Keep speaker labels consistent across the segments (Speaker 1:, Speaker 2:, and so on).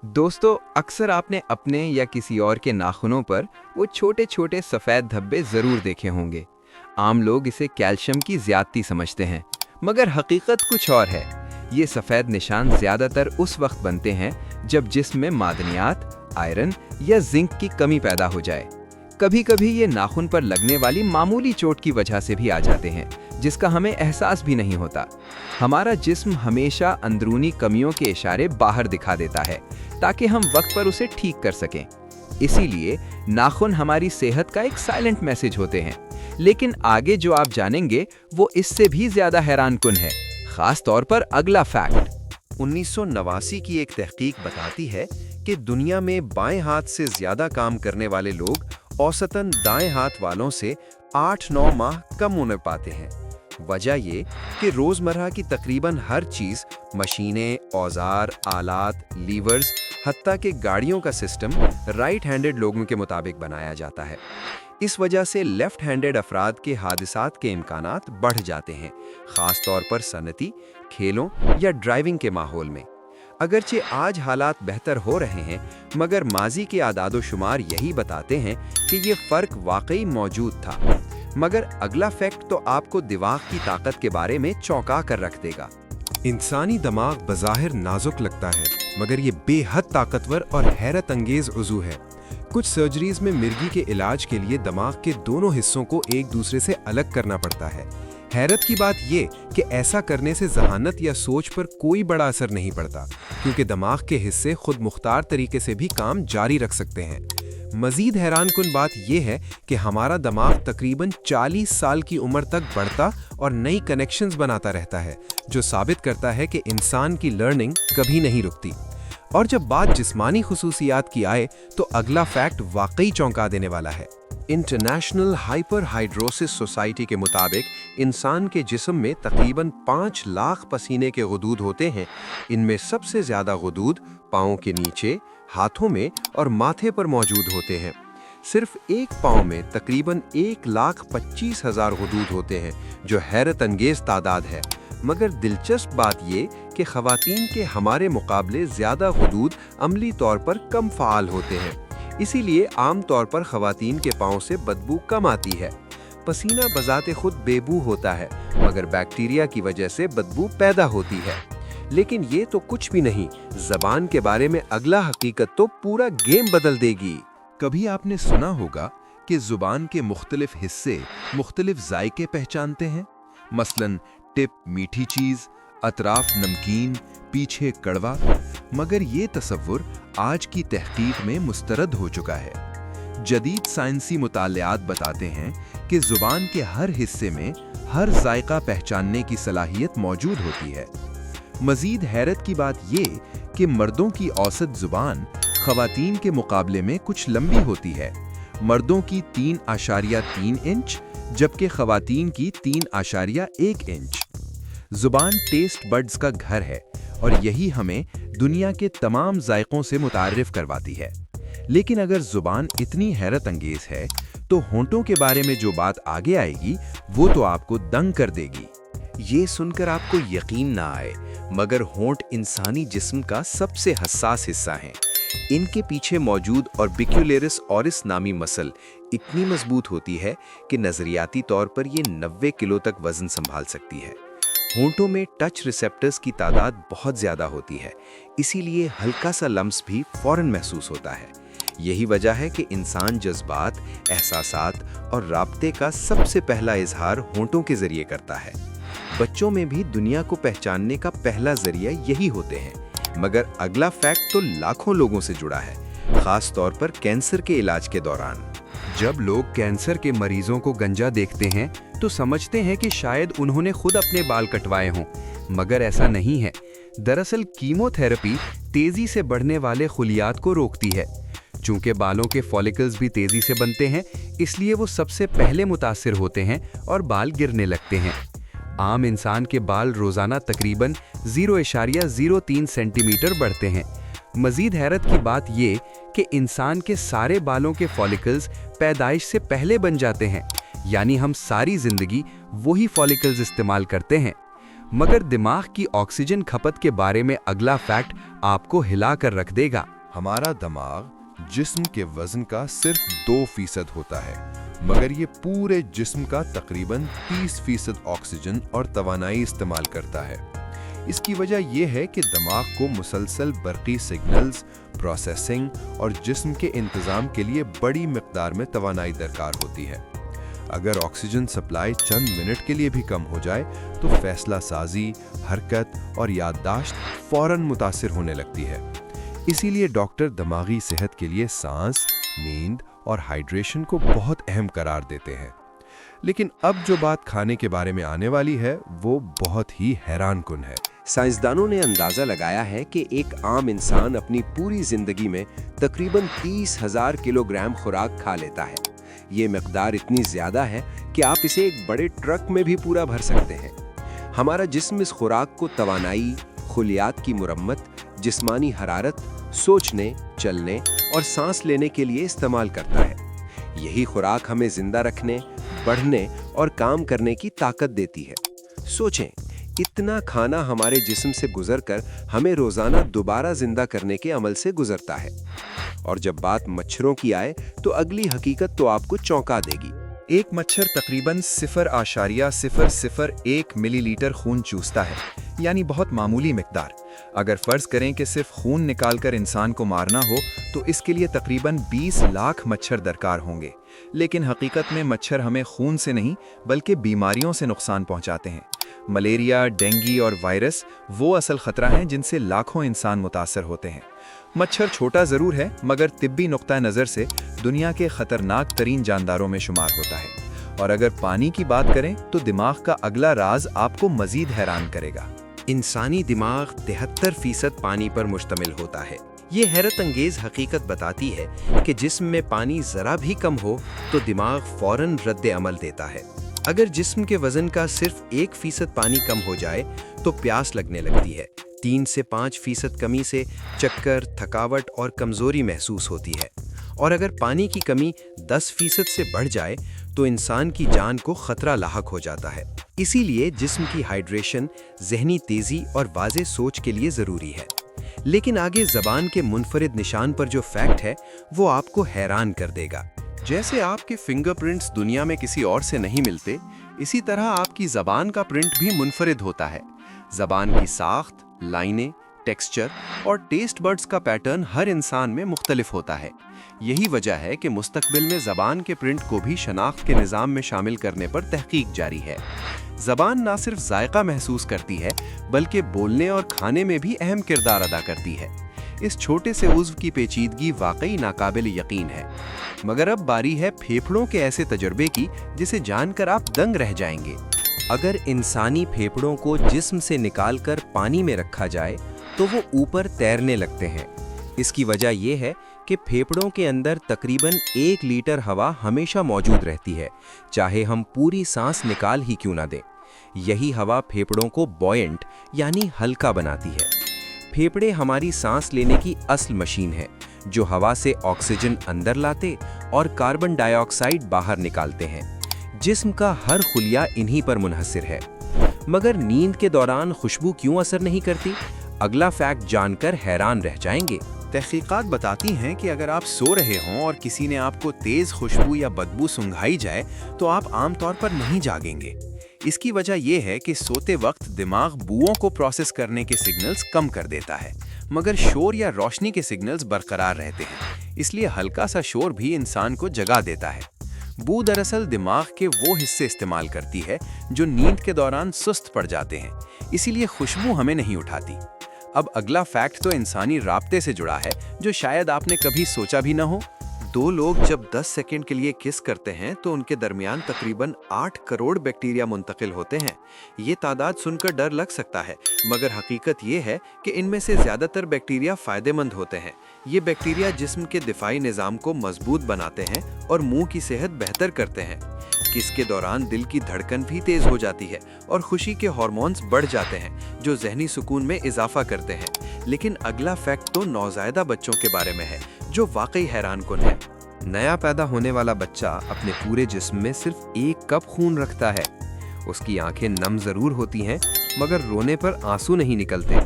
Speaker 1: दोस्तों, अक्सर आपने अपने या किसी और के नाखूनों पर वो छोटे छोटे सफ़ेद धब्बे ज़रूर देखे होंगे। आम लोग इसे कैल्शियम की ज़्यादती समझते हैं, मगर हकीकत कुछ और है। ये सफ़ेद निशान ज़्यादातर उस वक्त बनते हैं जब जिस्म में मादनियात, आयरन या जिंक की कमी पैदा हो जाए। कभी कभी ये नाखून पर लगने वाली मामूली चोट की वजह से भी आ जाते हैं, जिसका हमें एहसास भी नहीं होता। हमारा जिस्म हमेशा अंदरूनी कमियों के इशारे बाहर दिखा देता है ताकि हम वक्त पर उसे ठीक कर सकें। इसीलिए नाखून हमारी सेहत का एक साइलेंट मैसेज होते हैं। लेकिन आगे जो आप जानेंगे वो इससे भी ज्यादा हैरानकुन है, खास तौर पर अगला फैक्ट।
Speaker 2: 1989 की एक तहकीक बताती है कि दुनिया में बाएं हाथ से ज्यादा काम करने वाले लोग औसतन दाएं हाथ वालों से 8-9 माह कम उम्र पाते हैं। वजह ये कि रोजमर्रा की तकरीबन हर चीज, मशीनें, औजार, आलात, लीवर्स, हत्ता के गाड़ियों का सिस्टम राइट हैंडेड लोगों के मुताबिक बनाया जाता है। इस वजह से लेफ्ट हैंडेड अफराद के हादसात के इम्कानात बढ़ जाते हैं, खास तौर पर सनती, खेलों या ड्राइविंग के माहौल में। अगरचे आज हालात बेहतर हो रहे हैं, मगर माजी के आदादो-शुमार यही बताते हैं कि ये फर्क वाकई मौजूद था। मगर अगला फैक्ट तो आपको दिमाग की ताकत के बारे में चौंका कर रख देगा।
Speaker 3: इंसानी दिमाग बज़ाहिर नाजुक लगता है, मगर ये बेहद ताकतवर और हैरत अंगेज उज़ू है। कुछ सर्जरीज में मिर्गी के इलाज के लिए दिमाग के दोनों हिस्सों को एक दूसरे से अलग करना पड़ता है। हैरत की बात ये कि ऐसा करने से ज़हानत या सोच पर कोई बड़ा असर नहीं पड़ता, क्योंकि दिमाग के हिस्से खुद मुख्तार तरीके से भी काम जारी रख सकते हैं। मजीद हैरानकुन बात यह है कि हमारा दिमाग तकरीबन 40 साल की उम्र तक बढ़ता और नई कनेक्शंस बनाता रहता है, जो साबित करता है कि इंसान की लर्निंग कभी नहीं रुकती। और जब बात जिस्मानी खुसूसियात की आए तो अगला फैक्ट वाकई चौंका देने वाला है।
Speaker 2: इंटरनेशनल हाइपरहाइड्रोसिस सोसाइटी के मुताबिक इंसान के जिस्म में तकरीबन 5 लाख पसीने के गुदूद होते हैं। इनमें सबसे ज्यादा गुदूद पाँव के नीचे, हाथों में और माथे पर मौजूद होते हैं। सिर्फ एक पाँव में तकरीबन 1,25,000 गुदूद होते हैं, जो हैरत अंगेज तादाद है। मगर दिलचस्प बात ये कि ख़वातीन के हमारे मुकाबले ज़्यादा गुदूद अमली तौर पर कम फ़ाल होते हैं। इसीलिए आम तौर पर ख़वातीन के पाँव से बदबू कम आती है। पसीना बज़ाते खुद बेबू होता है, मगर बैक्टीरिया की वजह से बदबू पैदा होती है। लेकिन ये तो कुछ भी नहीं, ज़बान के बारे में अगला हकीकत तो पूरा गेम बदल देगी।
Speaker 3: कभी आपने सुना होगा कि ज़ुबान के मुख्तलिफ हिस्से मुख्तलिफ जायके पहचानते हैं। मसलन टिप मीठी चीज़, अतराफ नमकीन, पीछे कड़वा। मगर ये तसव्वुर आज की तहकीक में मुस्तरद हो चुका है। जदीद साइंसी मुतालियात बताते हैं कि ज़ुबान के हर हिस्से में हर जायका पहचानने की सलाहियत मौजूद होती है। मज़ीद हैरत की बात ये कि मर्दों की औसत ज़ुबान ख़वातीन के मुकाबले में कुछ लंबी होती है। मर्दों की 3.3 इंच, जबकि ख़वातीन की 3.1 इंच। ज़ुबान टेस्ट बड्स का घर है और यही हमें दुनिया के तमाम जायकों से मुतारिफ करवाती है। लेकिन अगर ज़ुबान इतनी हैरत अंगेज है तो होंठों के बारे में जो बात आगे आएगी वो तो आपको दंग कर देगी।
Speaker 2: ये सुनकर आपको यकीन ना आए, मगर होंठ इंसानी जिस्म का सबसे हसास हिस्सा हैं। इनके पीछे मौजूद ऑर्बिक्युलरिस ऑरिस नामी मसल इतनी मजबूत होती है कि नजरियाती तौर पर ये 90 किलो तक वजन संभाल सकती है। होंठों में टच रिसेप्टर्स की तादाद बहुत ज़्यादा होती है, इसीलिए हल्का सा लम्स भी फौरन महसूस होता है। यही वजह है कि इंसान जज्बात, एहसासात और राब्ते का सबसे पहला इजहार होंठों के ज़रिए करता है। बच्चों में भी दुनिया को पहचानने का पहला ज़रिया यही होते हैं। मगर अगला फैक्ट तो लाखों लोगों से जुड़ा है, खास तौर पर कैंसर के इलाज के दौरान।
Speaker 1: जब लोग कैंसर के मरीजों को गंजा देखते हैं तो समझते हैं कि शायद उन्होंने खुद अपने बाल कटवाए हों, मगर ऐसा नहीं है। दरअसल कीमोथेरेपी तेजी से बढ़ने वाले खुलियात को रोकती है। चूंकि बालों के फॉलिकल्स भी तेजी से बनते हैं, इसलिए वो सबसे पहले मुतासिर होते हैं और बाल गिरने लगते हैं। आम इंसान के बाल रोजाना तकरीबन 0.03 सेंटीमीटर बढ़ते हैं। मजीद हैरत की बात ये कि इंसान के सारे बालों के फॉलिकल्स पैदाइश से पहले बन जाते हैं, यानी हम सारी जिंदगी वही फॉलिकल्स इस्तेमाल करते हैं। मगर दिमाग की ऑक्सीजन खपत के बारे में अगला फैक्ट आपको हिला कर रख देगा।
Speaker 3: हमारा दिमाग जिस्म के वजन का सिर्फ 2% होता है, मगर ये पूरे जिस्म का तकरीबन 30% ऑक्सीजन और तवानाई इस्तेमाल करता है। इसकी वजह यह है कि दिमाग को मुसलसल बर्क़ी सिग्नल्स, प्रोसेसिंग और जिस्म के इंतज़ाम के लिए बड़ी मिक़दार में तवानाई दरकार होती है। अगर ऑक्सीजन सप्लाई चंद मिनट के लिए भी कम हो जाए तो फैसला साजी, हरकत और याददाश्त फ़ौरन मुतासिर होने लगती है। इसीलिए डॉक्टर दिमागी सेहत के लिए सांस, नींद और हाइड्रेशन को बहुत अहम करार देते हैं। लेकिन अब जो बात खाने के बारे में आने वाली है वो बहुत ही हैरान कुन है।
Speaker 2: साइंसदानों ने अंदाजा लगाया है कि एक आम इंसान अपनी पूरी जिंदगी में तकरीबन 30,000 किलोग्राम खुराक खा लेता है। ये मिकदार इतनी ज्यादा है कि आप इसे एक बड़े ट्रक में भी पूरा भर सकते हैं। हमारा जिस्म इस खुराक को तवानाई, खुलियात की मुरम्मत, जिस्मानी हरारत, सोचने, चलने और सांस लेने के लिए इस्तेमाल करता है। यही खुराक हमें जिंदा रखने, बढ़ने और काम करने की ताकत देती है। सोचें, इतना खाना हमारे जिस्म से गुजरकर हमें रोजाना दोबारा जिंदा करने के अमल से गुजरता है। और जब बात मच्छरों की आए तो अगली हकीकत तो आपको चौंका देगी।
Speaker 1: एक मच्छर तकरीबन 0.001 मिलीलीटर खून चूसता है, यानी बहुत मामूली मिकदार। अगर फर्ज करें कि सिर्फ खून निकालकर इंसान को मारना हो तो इसके लिए तकरीबन 20 लाख मच्छर दरकार होंगे। लेकिन हकीकत में मच्छर हमें खून से नहीं बल्कि बीमारियों से नुकसान पहुंचाते हैं। मलेरिया, डेंगू और वायरस वो असल खतरा हैं जिनसे लाखों इंसान मुतासर होते हैं। मच्छर छोटा ज़रूर है मगर तिब्बी नुक्ता नज़र से दुनिया के ख़तरनाक तरीन जानदारों में शुमार होता है। और अगर पानी की बात करें तो दिमाग का अगला राज आपको मज़ीद हैरान करेगा।
Speaker 2: इंसानी दिमाग 73% पानी पर मुश्तमिल होता है। ये हैरत अंगेज हकीकत बताती है कि जिस्म में पानी ज़रा भी कम हो तो दिमाग फ़ौरन रद्द अमल देता है। अगर जिस्म के वज़न का सिर्फ 1% पानी कम हो जाए तो प्यास लगने लगती है। 3 से 5% कमी से चक्कर, थकावट और कमज़ोरी महसूस होती है। और अगर पानी की कमी 10% से बढ़ जाए तो इंसान की जान को खतरा लाहक हो जाता है। इसीलिए जिस्म की हाइड्रेशन ज़हनी तेज़ी और वाज़े सोच के लिए ज़रूरी है। लेकिन आगे ज़बान के मुनफरिद निशान पर जो फैक्ट है वो आपको हैरान कर देगा।
Speaker 4: जैसे आपके फिंगरप्रिंट्स दुनिया में किसी और से नहीं मिलते, इसी तरह आपकी ज़बान का प्रिंट भी मुनफरिद होता है। ज़बान की साख्त, लाइनें, टेक्सचर और टेस्ट बड्स का पैटर्न हर इंसान में मुख्तलिफ होता है। यही वजह है कि मुस्तकबिल में ज़बान के प्रिंट को भी शनाख्त के निज़ाम में शामिल करने पर तहकीक जारी है। ज़बान ना सिर्फ जायका महसूस करती है बल्कि बोलने और खाने में भी अहम किरदार अदा करती है। इस छोटे से उज़्व की पेचीदगी वाकई नाकाबिल यकीन है। मगर अब बारी है फेफड़ों के ऐसे तजर्बे की जिसे जानकर आप दंग रह जाएंगे।
Speaker 2: अगर इंसानी फेफड़ों को जिस्म से निकालकर पानी में रखा जाए तो वो ऊपर तैरने लगते हैं। इसकी वजह यह है कि फेफड़ों के अंदर तकरीबन 1 लीटर हवा हमेशा मौजूद रहती है, चाहे हम पूरी सांस निकाल ही क्यों ना दें। यही हवा फेफड़ों को बॉयंट यानी हल्का बनाती है। फेफड़े हमारी सांस लेने की असल मशीन है जो हवा से ऑक्सीजन अंदर लाते और कार्बन डाइऑक्साइड बाहर निकालते हैं। जिस्म का हर खुलिया इन्हीं पर मुनहसिर है। मगर नींद के दौरान खुशबू क्यों असर नहीं करती? अगला फैक्ट जानकर हैरान रह जाएंगे।
Speaker 4: तहकीकात बताती हैं कि अगर आप सो रहे हों और किसी ने आपको तेज़ खुशबू या बदबू सूंघाई जाए तो आप आमतौर पर नहीं जागेंगे। इसकी वजह यह है कि सोते वक्त दिमाग बुओं को प्रोसेस करने के सिग्नल्स कम कर देता है, मगर शोर या रोशनी के सिग्नल्स बरकरार रहते हैं। इसलिए हल्का सा शोर भी इंसान को जगा देता है। बू दरअसल दिमाग के वो हिस्से इस्तेमाल करती है जो नींद के दौरान सुस्त पड़ जाते हैं, इसीलिए खुशबू हमें नहीं उठाती। अब अगला फैक्ट तो इंसानी राब्ते से जुड़ा है जो शायद आपने कभी सोचा भी ना हो।
Speaker 1: 2 लोग जब 10 सेकंड के लिए किस करते हैं तो उनके दरमियान तकरीबन 8 करोड़ बैक्टीरिया मुंतकिल होते हैं। ये तादाद सुनकर डर लग सकता है, मगर हकीकत ये है कि इनमें से ज़्यादातर बैक्टीरिया फ़ायदेमंद होते हैं। ये बैक्टीरिया जिस्म के दिफाई निज़ाम को मजबूत बनाते हैं और मुंह की सेहत बेहतर करते हैं। किस के दौरान दिल की धड़कन भी तेज़ हो जाती है और खुशी के हार्मोन्स बढ़ जाते हैं जो ज़हनी सुकून में इजाफा करते हैं। लेकिन अगला फैक्ट तो नौज़ायदा बच्चों के बारे में है जो वाकई हैरान कुन है।
Speaker 5: नया पैदा होने वाला बच्चा अपने पूरे जिस्म में सिर्फ 1 कप खून रखता है। उसकी आंखें नम जरूर होती हैं مگر رونے پر آنسو نہیں نکلتے،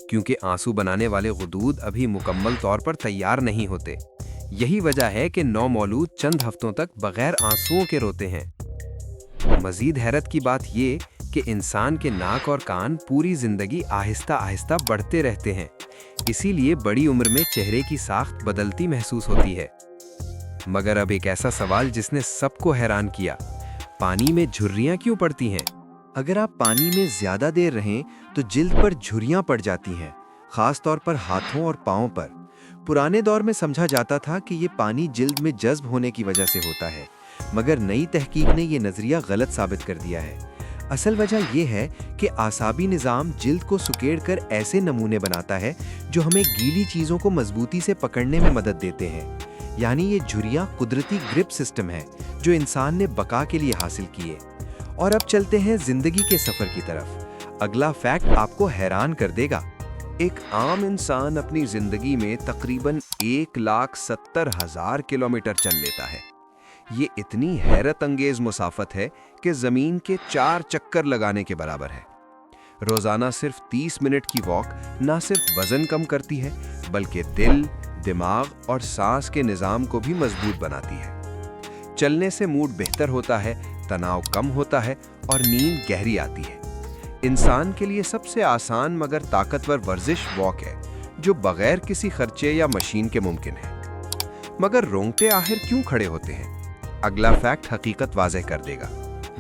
Speaker 5: کیونکہ آنسو بنانے والے غدود ابھی مکمل طور پر تیار نہیں ہوتے۔ یہی وجہ ہے کہ نومولود چند ہفتوں تک بغیر آنسوؤں کے روتے ہیں۔ مزید حیرت کی بات یہ کہ انسان کے ناک اور کان پوری زندگی آہستہ آہستہ بڑھتے رہتے ہیں، اسی لیے بڑی عمر میں چہرے کی ساخت بدلتی محسوس ہوتی ہے۔ مگر اب ایک ایسا سوال جس نے سب کو حیران کیا، پانی میں جھریاں کیوں پڑتی ہیں؟
Speaker 2: اگر آپ پانی میں زیادہ دیر رہیں تو جلد پر جھریاں پڑ جاتی ہیں، خاص طور پر ہاتھوں اور پاؤں پر۔ پرانے دور میں سمجھا جاتا تھا کہ یہ پانی جلد میں جذب ہونے کی وجہ سے ہوتا ہے، مگر نئی تحقیق نے یہ نظریہ غلط ثابت کر دیا ہے۔ اصل وجہ یہ ہے کہ اعصابی نظام جلد کو سکیڑ کر ایسے نمونے بناتا ہے جو ہمیں گیلی چیزوں کو مضبوطی سے پکڑنے میں مدد دیتے ہیں۔ یعنی یہ جھریاں قدرتی گرپ سسٹم ہے جو انسان نے بقا کے لیے حاصل کیے۔ اور اب چلتے ہیں زندگی کے سفر کی طرف۔ اگلا فیکٹ آپ کو حیران کر دے گا۔ ایک عام انسان اپنی زندگی میں تقریباً 1,70,000 کلومیٹر چل لیتا ہے۔ یہ اتنی حیرت انگیز مسافت ہے کہ زمین کے 4 چکر لگانے کے برابر ہے۔ روزانہ صرف 30 منٹ کی واک نہ صرف وزن کم کرتی ہے بلکہ دل، دماغ اور سانس کے نظام کو بھی مضبوط بناتی ہے۔ چلنے سے موڈ بہتر ہوتا ہے، تناؤ کم ہوتا ہے اور نیند گہری آتی ہے۔ انسان کے لیے سب سے آسان مگر طاقتور ورزش واک ہے، جو بغیر کسی خرچے یا مشین کے ممکن ہے۔ مگر رونگٹے آخر کیوں کھڑے ہوتے ہیں؟ اگلا فیکٹ حقیقت واضح کر دے گا۔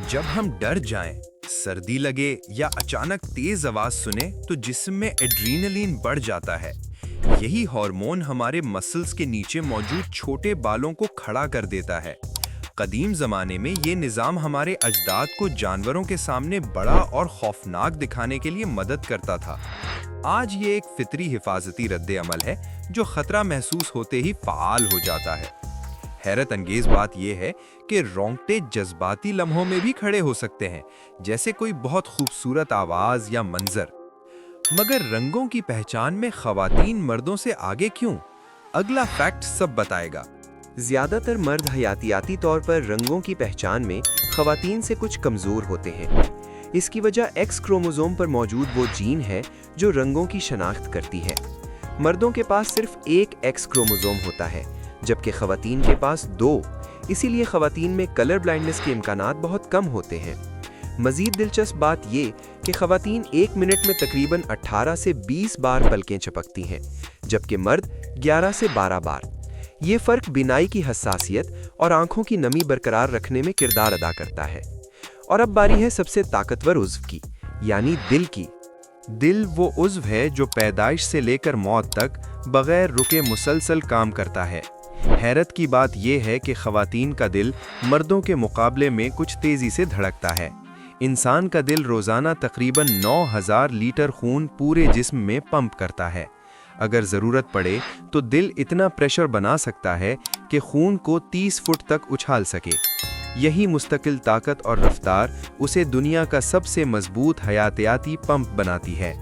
Speaker 3: جب ہم ڈر جائیں، سردی لگے یا اچانک تیز آواز سنیں تو جسم میں ایڈرینلین بڑھ جاتا ہے۔ یہی ہارمون ہمارے مسلز کے نیچے موجود چھوٹے بالوں کو کھڑا کر دیتا ہے۔ قدیم زمانے میں یہ نظام ہمارے اجداد کو جانوروں کے سامنے بڑا اور خوفناک دکھانے کے لیے مدد کرتا تھا۔ آج یہ ایک فطری حفاظتی رد عمل ہے جو خطرہ محسوس ہوتے ہی فعال ہو جاتا ہے۔ حیرت انگیز بات یہ ہے کہ رونگٹے جذباتی لمحوں میں بھی کھڑے ہو سکتے ہیں، جیسے کوئی بہت خوبصورت آواز یا منظر۔ مگر رنگوں کی پہچان میں خواتین مردوں سے آگے کیوں؟ اگلا فیکٹ سب بتائے گا۔
Speaker 5: زیادہ تر مرد حیاتیاتی طور پر رنگوں کی پہچان میں خواتین سے کچھ کمزور ہوتے ہیں۔ اس کی وجہ ایکس کروموزوم پر موجود وہ جین ہے جو رنگوں کی شناخت کرتی ہے۔ مردوں کے پاس صرف ایک ایکس کروموزوم ہوتا ہے، جبکہ خواتین کے پاس 2، اسی لیے خواتین میں کلر بلائنڈنس کے امکانات بہت کم ہوتے ہیں۔ مزید دلچسپ بات یہ کہ خواتین 1 منٹ میں تقریباً 18 سے 20 بار پلکیں جھپکتی ہیں، جبکہ مرد 11 سے 12 بار۔ یہ فرق بینائی کی حساسیت اور آنکھوں کی نمی برقرار رکھنے میں کردار ادا کرتا ہے۔ اور اب باری ہے سب سے طاقتور عضو کی، یعنی دل کی۔
Speaker 3: دل وہ عضو ہے جو پیدائش سے لے کر موت تک بغیر رکے مسلسل کام کرتا ہے۔ حیرت کی بات یہ ہے کہ خواتین کا دل مردوں کے مقابلے میں کچھ تیزی سے دھڑکتا ہے۔ انسان کا دل روزانہ تقریباً 9,000 لیٹر خون پورے جسم میں پمپ کرتا ہے۔ اگر ضرورت پڑے تو دل اتنا پریشر بنا سکتا ہے کہ خون کو 30 فٹ تک اچھال سکے۔ یہی مستقل طاقت اور رفتار اسے دنیا کا سب سے مضبوط حیاتیاتی پمپ بناتی ہے۔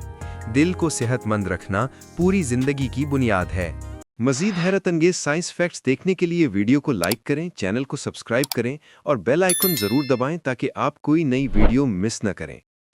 Speaker 3: دل کو صحت مند رکھنا پوری زندگی کی بنیاد ہے۔
Speaker 2: مزید حیرت انگیز سائنس فیکٹس دیکھنے کے لیے ویڈیو کو لائک کریں، چینل کو سبسکرائب کریں اور بیل آئیکن ضرور دبائیں تاکہ آپ کوئی نئی ویڈیو مس نہ کریں۔